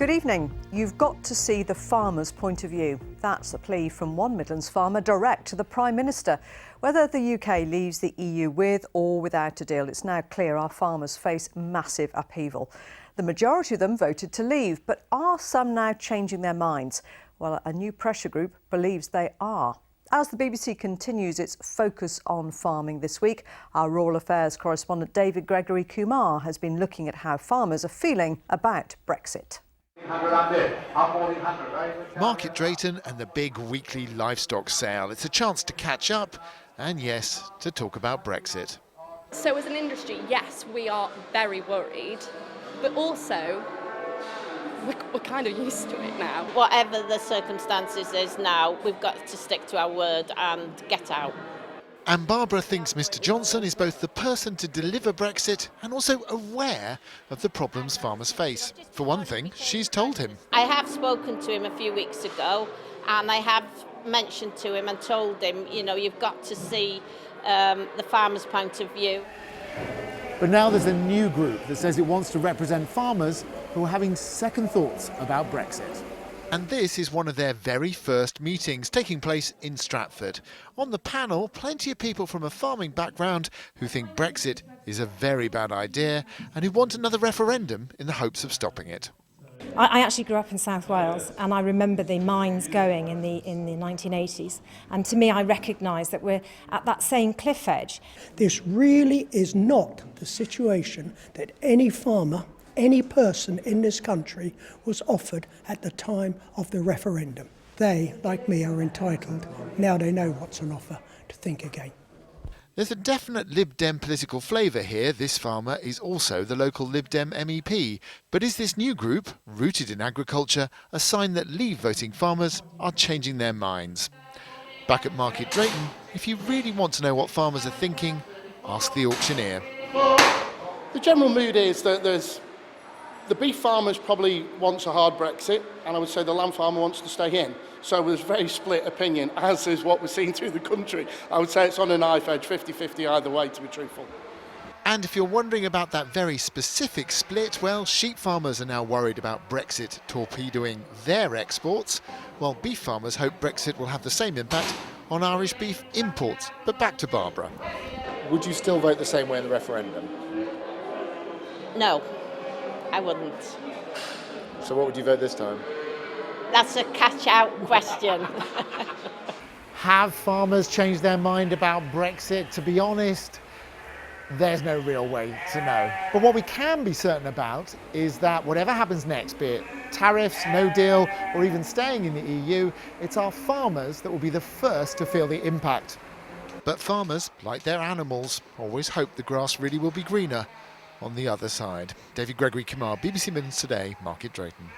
Good evening. You've got to see the farmer's point of view. That's a plea from one Midlands farmer direct to the Prime Minister. Whether the UK leaves the EU with or without a deal, it's now clear our farmers face massive upheaval. The majority of them voted to leave, but are some now changing their minds? Well, a new pressure group believes they are. As the BBC continues its focus on farming this week, our Rural Affairs correspondent Gregory-Kumar has been looking at how farmers are feeling about Brexit. Market Drayton and the big weekly livestock sale. It's a chance to catch up and, yes, to talk about Brexit. So as an industry, yes, we are very worried, but also we're kind of used to it now. Whatever the circumstances is now, we've got to stick to our word and get out. And Barbara thinks Mr Johnson is both the person to deliver Brexit and also aware of the problems farmers face. For one thing, she's told him. I have spoken to him a few weeks ago and I have mentioned to him and told him, you know, you've got to see the farmer's point of view. But now there's a new group that says it wants to represent farmers who are having second thoughts about Brexit. And this is one of their very first meetings, taking place in Stratford. On the panel, plenty of people from a farming background who think Brexit is a very bad idea and who want another referendum in the hopes of stopping it. I actually grew up in South Wales and I remember the mines going in the 1980s, and to me I recognise that we're at that same cliff edge. This really is not the situation that any farmer, any person in this country was offered at the time of the referendum. They, like me, are entitled, now they know what's on offer, to think again. There's a definite Lib Dem political flavour here. This farmer is also the local Lib Dem MEP. But is this new group, rooted in agriculture, a sign that leave-voting farmers are changing their minds? Back at Market Drayton, if you really want to know what farmers are thinking, ask the auctioneer. The general mood is that the beef farmers probably wants a hard Brexit, and I would say the lamb farmer wants to stay in. So there's very split opinion, as is what we're seeing through the country. I would say it's on a knife edge, 50-50 either way, to be truthful. And if you're wondering about that very specific split, well, sheep farmers are now worried about Brexit torpedoing their exports, while beef farmers hope Brexit will have the same impact on Irish beef imports. But back to Barbara. Would you still vote the same way in the referendum? No, I wouldn't. So what would you vote this time? That's a catch-out question. Have farmers changed their mind about Brexit? To be honest, there's no real way to know. But what we can be certain about is that whatever happens next, be it tariffs, no deal, or even staying in the EU, it's our farmers that will be the first to feel the impact. But farmers, like their animals, always hope the grass really will be greener on the other side. Gregory-Kumar, BBC Midlands Today, Market Drayton.